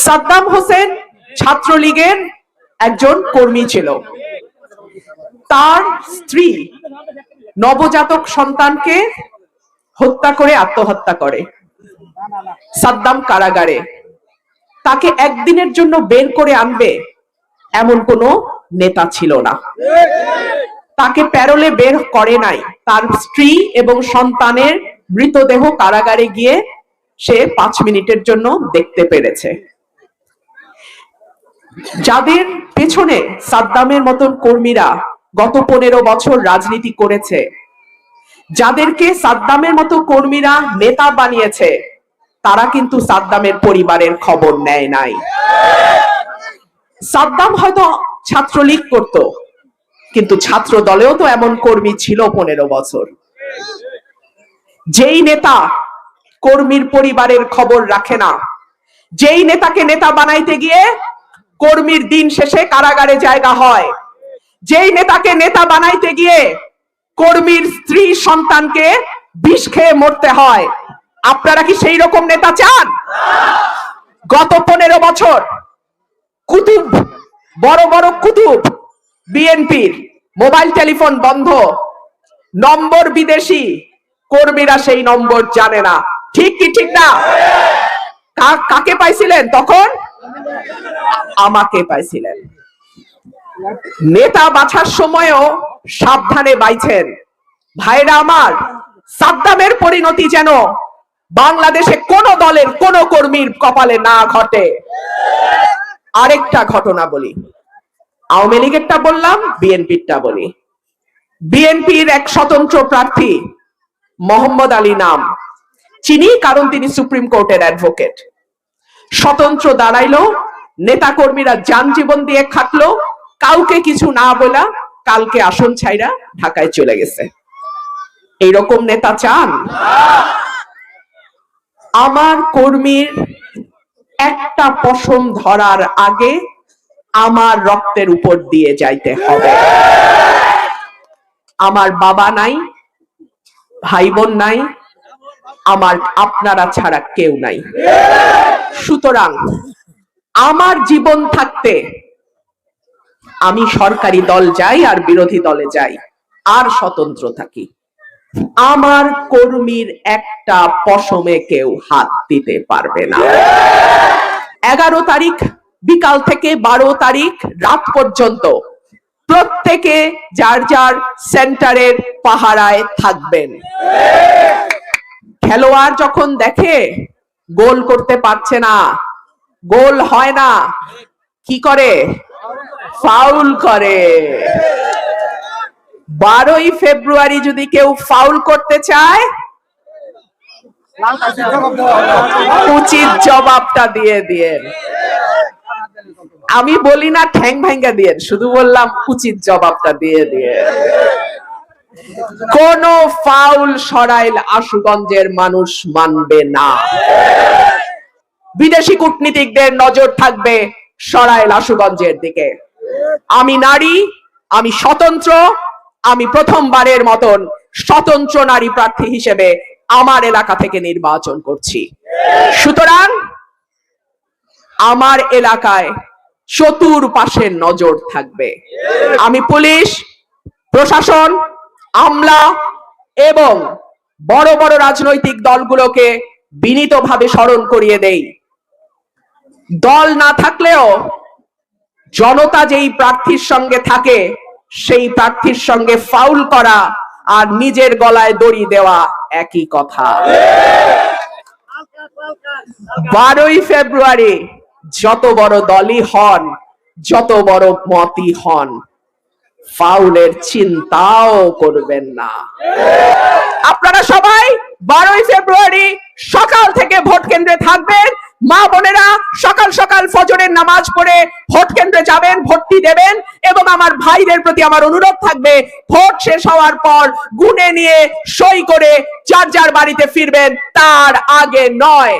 সাদ্দাম হোসেন ছাত্রলীগের একজন কর্মী ছিল। তার স্ত্রী নবজাতক সন্তানকে হত্যা করে আত্মহত্যা করে। সাদ্দাম কারাগারে। তাকে একদিনের জন্য বের করে আনবে এমন কোনো নেতা ছিল না। তাকে প্যারোলে বের করে নাই। তার স্ত্রী এবং সন্তানের মৃতদেহ কারাগারে গিয়ে সে 5 মিনিটের জন্য দেখতে পেরেছে। যাদের পেছনে সাদ্দামের মতন কর্মীরা গত 15 বছর রাজনীতি করেছে, যাদেরকে সাদ্দামের মতো কর্মীরা নেতা বানিয়েছে, তারা কিন্তু সাদ্দামের পরিবারের খবর নেয় নাই। সাদ্দাম হয়তো ছাত্রলীগ করত, কিন্তু ছাত্র দলেও তো এমন কর্মী ছিল 15 বছর। যেই নেতা কর্মীর পরিবারের খবর রাখে না, যেই নেতাকে নেতা বানাইতে গিয়ে কর্মীর দিন শেষে কারাগারে জায়গা হয়, যেই নেতাকে নেতা বানাইতে গিয়ে কর্মীর স্ত্রী সন্তানকে বিষ খেয়ে মরতে হয়, আপনারা কি সেই রকম নেতা চান? গত 15 বছর কুতুব, বড় বড় কুতুব বিএনপির মোবাইল টেলিফোন বন্ধ, নম্বর বিদেশি, কর্মীরা সেই নম্বর জানে না। ঠিক কি ঠিক না? কাকে পাইছিলেন তখন? আমাকে পাইছিলেন। নেতা বাছার সময়ও সাবধানে বাইছেন। ভাইরা আমার, সাদ্দামের পরিণতি যেন বাংলাদেশে কোন দলের কোন কর্মীর কপালে না ঘটে। আরেকটা ঘটনা বলি, আওয়ামী লীগেরটা বললাম, বিএনপিরটা বলি। বিএনপির এক স্বতন্ত্র প্রার্থী মোহাম্মদ আলী নাম, চিনি কারণ তিনি সুপ্রিম কোর্টের অ্যাডভোকেট। স্বতন্ত্র দাঁড়াইলো, নেতা কর্মীরা যান জীবন দিয়ে খাটলো, কাউকে কিছু না বলা, কালকে আসন ছাইরা ঢাকায় চলে গেছে। এইরকম নেতা চান? আমার কর্মীর একটা পশম ধরার আগে আমার রক্তের উপর দিয়ে যাইতে হবে। আমার বাবা নাই, ভাই বোন নাই, আমার আপনারা ছাড়া কেউ নাই। সুতরাং আমার জীবন থাকতে আমি সরকারি দল যাই আর বিরোধী দলে যাই আর স্বতন্ত্র থাকি, আমার কর্মীর একটা পশমে কেউ হাত দিতে পারবে না। 11 তারিখ বিকাল থেকে 12 তারিখ রাত পর্যন্ত প্রত্যেকে যার যার সেন্টারের পাহারায় থাকবেন। খেলোয়াড় যখন দেখে গোল করতে পারছে না, গোল হয় না, কি করে? ফাউল করে। 12ই ফেব্রুয়ারি যদি কেউ ফাউল করতে চায়, উচিত জবাবটা দিয়ে দিয়েন। আমি বলি না ঠ্যাং ভাঙ্গা দিয়ে, শুধু বললাম উচিত জবাবটা দিয়ে দিয়ে। কোন ফাউল সরাইল আশুগঞ্জের মানুষ মানবে না। বিদেশি কূটনীতিকদের নজর থাকবে সরাইল আশুগঞ্জের দিকে। আমি নারী, আমি স্বতন্ত্র, আমি প্রথমবারের মতন স্বতন্ত্র নারী প্রার্থী হিসেবে আমার এলাকা থেকে নির্বাচন করছি। সুতরাং আমার এলাকায় চতুর্পাশের নজর থাকবে। আমি পুলিশ, প্রশাসন, আমলা এবং বড় বড় রাজনৈতিক দলগুলোকে বিনীতভাবে স্মরণ করিয়ে দেই, দল না থাকলেও জনতা যেই প্রার্থীর সঙ্গে থাকে সেই প্রার্থীর সঙ্গে ফাউল করা আর নিজের গলায় দড়ি দেওয়া একই কথা। 12ই ফেব্রুয়ারি যত বড় দলই হন, যত বড় মতই হন, ফাউলের চিন্তাও করবেন না। আপনারা সবাই 12ই ফেব্রুয়ারি সকাল থেকে ভোট কেন্দ্রে থাকবেন। মা বোনেরা সকাল সকাল ফজরের নামাজ পড়ে ভোট কেন্দ্রে যাবেন, ভোটটি দেবেন। এবং আমার ভাইদের প্রতি আমার অনুরোধ থাকবে, ভোট শেষ হওয়ার পর গুনে নিয়ে সই করে যার যার বাড়িতে ফিরবেন, তার আগে নয়।